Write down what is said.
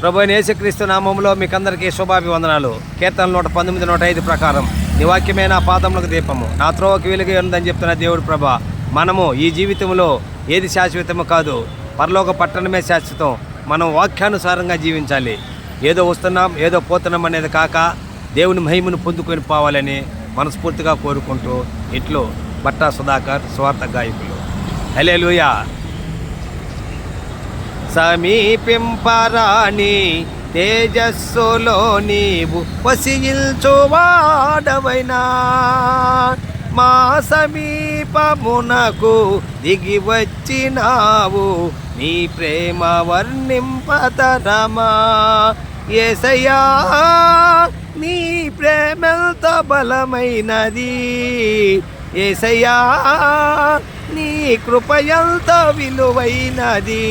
ప్రభు అయిన యేసుక్రీస్తు నామములో మీకందరికీ శుభాభివందనాలు. కీర్తన 119, 105 ప్రకారం నీ వాక్యమే నా పాదములకు దీపము, నా త్రోవకి వెలుగు ఉందని చెప్తున్న దేవుడు ప్రభ, మనము ఈ జీవితంలో ఏది శాశ్వతము కాదు, పరలోక పట్టణమే శాశ్వతం. మనం వాక్యానుసారంగా జీవించాలి. ఏదో వస్తున్నాం ఏదో పోతున్నాం అనేది కాక దేవుని మహిమను పొందుకొని పోవాలని మనస్ఫూర్తిగా కోరుకుంటూ ఇట్లు బట్టా సుధాకర్, స్వార్థ గాయకులు. హల్లెలూయా. సమీపింపరాని తేజస్సులో నీవు వసించువాడవైనా, మా సమీపమునకు దిగి వచ్చినావు, నీ ప్రేమ వర్ణింపతరమా. యేసయ్యా నీ ప్రేమెంత బలమైనది, యేసయ్యా నీ కృప ఎంత విలువైనది.